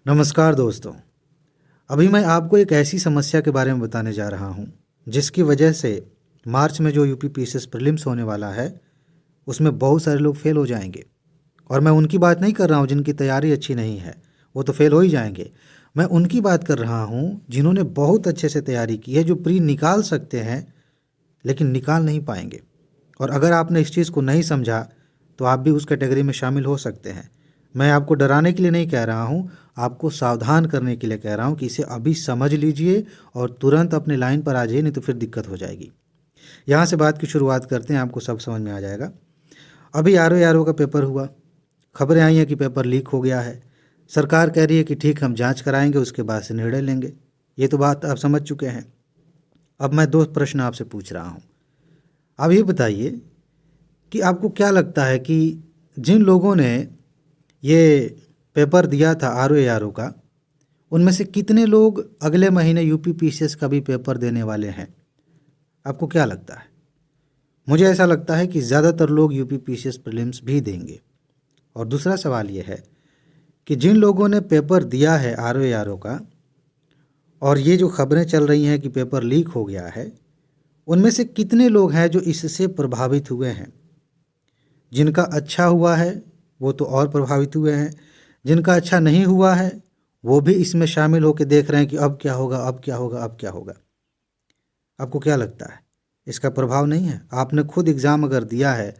नमस्कार दोस्तों। अभी मैं आपको एक ऐसी समस्या के बारे में बताने जा रहा हूँ जिसकी वजह से मार्च में जो यूपी पीसीएस प्रीलिम्स होने वाला है उसमें बहुत सारे लोग फेल हो जाएंगे। और मैं उनकी बात नहीं कर रहा हूँ जिनकी तैयारी अच्छी नहीं है, वो तो फेल हो ही जाएंगे। मैं उनकी बात कर रहा हूँ जिन्होंने बहुत अच्छे से तैयारी की है, जो प्री निकाल सकते हैं लेकिन निकाल नहीं पाएंगे। और अगर आपने इस चीज़ को नहीं समझा तो आप भी उस कैटेगरी में शामिल हो सकते हैं। मैं आपको डराने के लिए नहीं कह रहा हूँ, आपको सावधान करने के लिए कह रहा हूँ कि इसे अभी समझ लीजिए और तुरंत अपने लाइन पर आ जाइए, नहीं तो फिर दिक्कत हो जाएगी। यहाँ से बात की शुरुआत करते हैं, आपको सब समझ में आ जाएगा। अभी आरओ का पेपर हुआ, खबरें आई हैं कि पेपर लीक हो गया है। सरकार कह रही है कि ठीक, हम जांच कराएंगे, उसके बाद से निर्णय लेंगे। ये तो बात आप समझ चुके हैं। अब मैं दो प्रश्न आपसे पूछ रहा हूँ। आप ये बताइए कि आपको क्या लगता है कि जिन लोगों ने ये पेपर दिया था आरओ का, उनमें से कितने लोग अगले महीने यूपी पीसीएस का भी पेपर देने वाले हैं? आपको क्या लगता है? मुझे ऐसा लगता है कि ज़्यादातर लोग यूपी पीसीएस प्रीलिम्स भी देंगे। और दूसरा सवाल ये है कि जिन लोगों ने पेपर दिया है आरओ का, और ये जो खबरें चल रही हैं कि पेपर लीक हो गया है, उनमें से कितने लोग हैं जो इससे प्रभावित हुए हैं? जिनका अच्छा हुआ है वो तो और प्रभावित हुए हैं, जिनका अच्छा नहीं हुआ है वो भी इसमें शामिल होकर देख रहे हैं कि अब क्या होगा, अब क्या होगा, अब क्या होगा। आपको क्या लगता है, इसका प्रभाव नहीं है? आपने खुद एग्ज़ाम अगर दिया है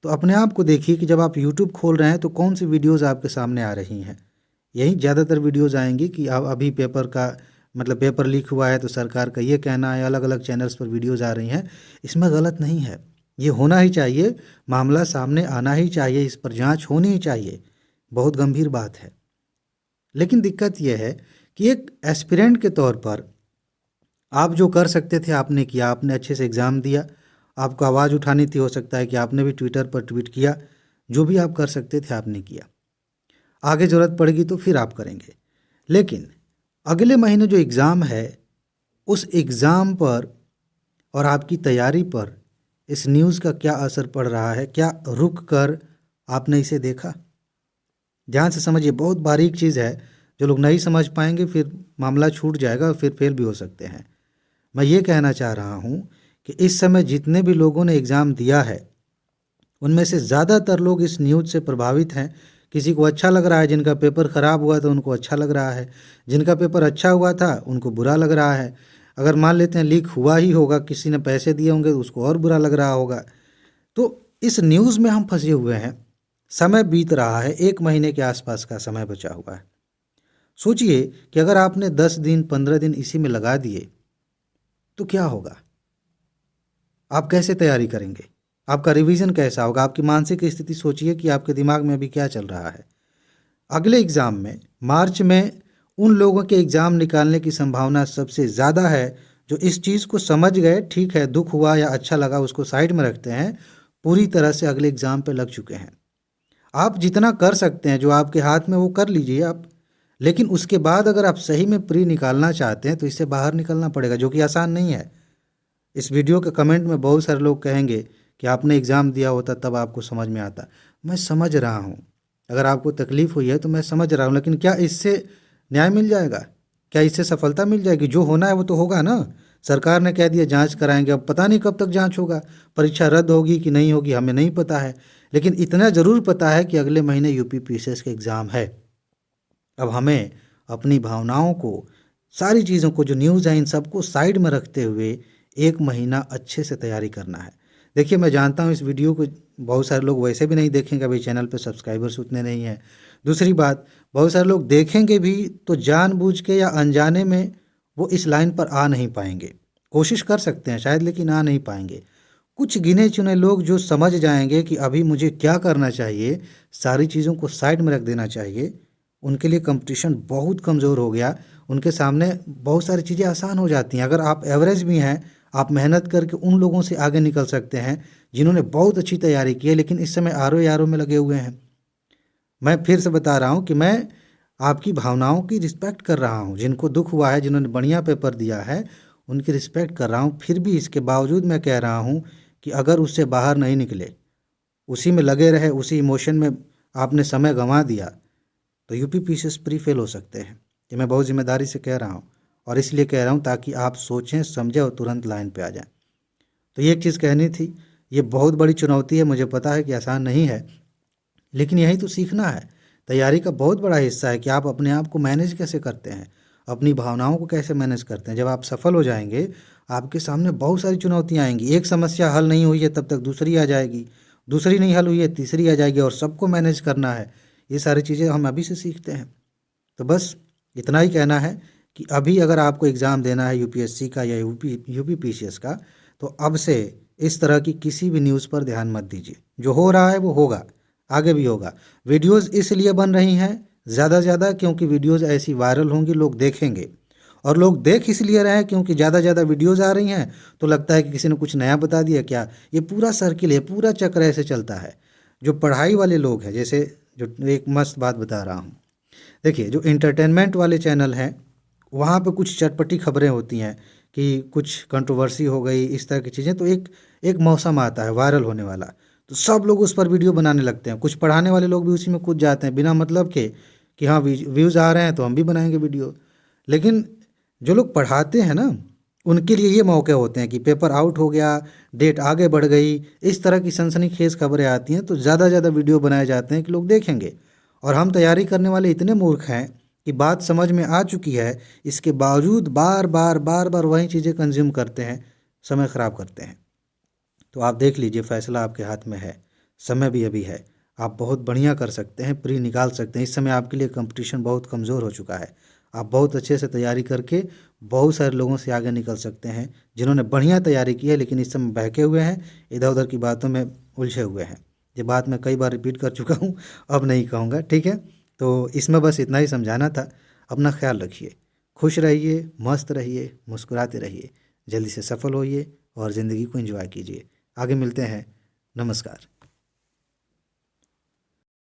तो अपने आप को देखिए कि जब आप यूट्यूब खोल रहे हैं तो कौन सी वीडियोज़ आपके सामने आ रही हैं। यही ज़्यादातर वीडियोज़ आएंगी कि अब अभी पेपर का मतलब पेपर लीक हुआ है तो सरकार का ये कहना है, अलग अलग चैनल्स पर वीडियोज़ आ रही हैं। इसमें गलत नहीं है, ये होना ही चाहिए, मामला सामने आना ही चाहिए, इस पर जांच होनी ही चाहिए, बहुत गंभीर बात है। लेकिन दिक्कत यह है कि एक एस्पिरेंट के तौर पर आप जो कर सकते थे आपने किया, आपने अच्छे से एग्ज़ाम दिया। आपको आवाज़ उठानी थी, हो सकता है कि आपने भी ट्विटर पर ट्वीट किया, जो भी आप कर सकते थे आपने किया। आगे ज़रूरत पड़ेगी तो फिर आप करेंगे। लेकिन अगले महीने जो एग्ज़ाम है, उस एग्ज़ाम पर और आपकी तैयारी पर इस न्यूज़ का क्या असर पड़ रहा है? क्या रुक कर आपने इसे देखा? ध्यान से समझिए, बहुत बारीक चीज़ है। जो लोग नहीं समझ पाएंगे फिर मामला छूट जाएगा और फिर फेल भी हो सकते हैं। मैं ये कहना चाह रहा हूँ कि इस समय जितने भी लोगों ने एग्ज़ाम दिया है उनमें से ज़्यादातर लोग इस न्यूज़ से प्रभावित हैं। किसी को अच्छा लग रहा है, जिनका पेपर ख़राब हुआ था उनको अच्छा लग रहा है, जिनका पेपर अच्छा हुआ था उनको बुरा लग रहा है। अगर मान लेते हैं लीक हुआ ही होगा, किसी ने पैसे दिए होंगे तो उसको और बुरा लग रहा होगा। तो इस न्यूज़ में हम फंसे हुए हैं। समय बीत रहा है, 1 महीने के आसपास का समय बचा हुआ है। सोचिए कि अगर आपने 10 दिन 15 दिन इसी में लगा दिए तो क्या होगा? आप कैसे तैयारी करेंगे? आपका रिवीजन कैसा होगा? आपकी मानसिक स्थिति सोचिए कि आपके दिमाग में अभी क्या चल रहा है। अगले एग्ज़ाम में मार्च में उन लोगों के एग्ज़ाम निकालने की संभावना सबसे ज़्यादा है जो इस चीज़ को समझ गए, ठीक है दुख हुआ या अच्छा लगा उसको साइड में रखते हैं, पूरी तरह से अगले एग्ज़ाम पे लग चुके हैं। आप जितना कर सकते हैं, जो आपके हाथ में वो कर लीजिए आप। लेकिन उसके बाद अगर आप सही में प्री निकालना चाहते हैं तो इससे बाहर निकलना पड़ेगा, जो कि आसान नहीं है। इस वीडियो के कमेंट में बहुत सारे लोग कहेंगे कि आपने एग्ज़ाम दिया होता तब आपको समझ में आता। मैं समझ रहा हूँ, अगर आपको तकलीफ़ हुई है तो मैं समझ रहा हूँ, लेकिन क्या इससे न्याय मिल जाएगा? क्या इससे सफलता मिल जाएगी? जो होना है वो तो होगा ना। सरकार ने कह दिया जांच कराएंगे, अब पता नहीं कब तक जांच होगा, परीक्षा रद्द होगी कि नहीं होगी हमें नहीं पता है। लेकिन इतना ज़रूर पता है कि अगले महीने यूपी पीसीएस का एग्ज़ाम है। अब हमें अपनी भावनाओं को, सारी चीज़ों को, जो न्यूज़ है, इन सबको साइड में रखते हुए 1 महीना अच्छे से तैयारी करना है। देखिए, मैं जानता हूँ इस वीडियो को बहुत सारे लोग वैसे भी नहीं देखेंगे, अभी चैनल पे सब्सक्राइबर्स उतने नहीं हैं। दूसरी बात, बहुत सारे लोग देखेंगे भी तो जानबूझ के या अनजाने में वो इस लाइन पर आ नहीं पाएंगे। कोशिश कर सकते हैं शायद, लेकिन आ नहीं पाएंगे। कुछ गिने चुने लोग जो समझ जाएंगे कि अभी मुझे क्या करना चाहिए, सारी चीज़ों को साइड में रख देना चाहिए, उनके लिए कंपटीशन बहुत कमज़ोर हो गया। उनके सामने बहुत सारी चीज़ें आसान हो जाती हैं। अगर आप एवरेज भी हैं, आप मेहनत करके उन लोगों से आगे निकल सकते हैं जिन्होंने बहुत अच्छी तैयारी की है लेकिन इस समय आरओ में लगे हुए हैं। मैं फिर से बता रहा हूँ कि मैं आपकी भावनाओं की रिस्पेक्ट कर रहा हूँ। जिनको दुख हुआ है, जिन्होंने बढ़िया पेपर दिया है, उनकी रिस्पेक्ट कर रहा हूँ। फिर भी इसके बावजूद मैं कह रहा हूँ कि अगर उससे बाहर नहीं निकले, उसी में लगे रहे, उसी इमोशन में आपने समय गंवा दिया, तो यूपी पीसीएस प्री फेल हो सकते हैं। ये मैं बहुत जिम्मेदारी से कह रहा हूँ, और इसलिए कह रहा हूँ ताकि आप सोचें समझें और तुरंत लाइन पे आ जाएं। तो ये एक चीज़ कहनी थी। ये बहुत बड़ी चुनौती है, मुझे पता है कि आसान नहीं है, लेकिन यही तो सीखना है। तैयारी का बहुत बड़ा हिस्सा है कि आप अपने आप को मैनेज कैसे करते हैं, अपनी भावनाओं को कैसे मैनेज करते हैं। जब आप सफल हो जाएंगे, आपके सामने बहुत सारी चुनौतियाँ आएंगी। एक समस्या हल नहीं हुई है तब तक दूसरी आ जाएगी, दूसरी नहीं हल हुई है तीसरी आ जाएगी, और सबको मैनेज करना है। ये सारी चीज़ें हम अभी से सीखते हैं। तो बस इतना ही कहना है कि अभी अगर आपको एग्ज़ाम देना है यूपीएससी का या यूपी पीसीएस का, तो अब से इस तरह की किसी भी न्यूज़ पर ध्यान मत दीजिए। जो हो रहा है वो होगा, आगे भी होगा। वीडियोज़ इसलिए बन रही हैं ज़्यादा से ज़्यादा क्योंकि वीडियोज़ ऐसी वायरल होंगी, लोग देखेंगे। और लोग देख इसलिए रहे हैं क्योंकि ज़्यादा ज़्यादा वीडियोज़ आ रही हैं, तो लगता है कि किसी ने कुछ नया बता दिया क्या। ये पूरा सर्किल है, पूरा चक्र ऐसे चलता है। जो पढ़ाई वाले लोग हैं, जैसे जो एक मस्त बात बता रहा हूँ, देखिए जो एंटरटेनमेंट वाले चैनल हैं, वहाँ पे कुछ चटपटी खबरें होती हैं कि कुछ कंट्रोवर्सी हो गई, इस तरह की चीज़ें। तो एक एक मौसम आता है वायरल होने वाला, तो सब लोग उस पर वीडियो बनाने लगते हैं। कुछ पढ़ाने वाले लोग भी उसी में कूद जाते हैं बिना मतलब के, कि हाँ व्यूज़ आ रहे हैं तो हम भी बनाएंगे वीडियो। लेकिन जो लोग पढ़ाते हैं ना, उनके लिए ये मौके होते हैं कि पेपर आउट हो गया, डेट आगे बढ़ गई, इस तरह की सनसनीखेज खबरें आती हैं, तो ज़्यादा से ज़्यादा वीडियो बनाए जाते हैं कि लोग देखेंगे। और हम तैयारी करने वाले इतने मूर्ख हैं कि बात समझ में आ चुकी है, इसके बावजूद बार बार बार बार वही चीज़ें कंज्यूम करते हैं, समय ख़राब करते हैं। तो आप देख लीजिए, फैसला आपके हाथ में है, समय भी अभी है। आप बहुत बढ़िया कर सकते हैं, प्री निकाल सकते हैं। इस समय आपके लिए कंपटीशन बहुत कमज़ोर हो चुका है। आप बहुत अच्छे से तैयारी करके बहुत सारे लोगों से आगे निकल सकते हैं, जिन्होंने बढ़िया तैयारी की है लेकिन इस समय बहके हुए हैं, इधर उधर की बातों में उलझे हुए हैं। ये बात मैं कई बार रिपीट कर चुका हूँ, अब नहीं कहूँगा, ठीक है। तो इसमें बस इतना ही समझाना था। अपना ख्याल रखिए, खुश रहिए, मस्त रहिए, मुस्कुराते रहिए, जल्दी से सफल होइए और ज़िंदगी को एंजॉय कीजिए। आगे मिलते हैं। नमस्कार।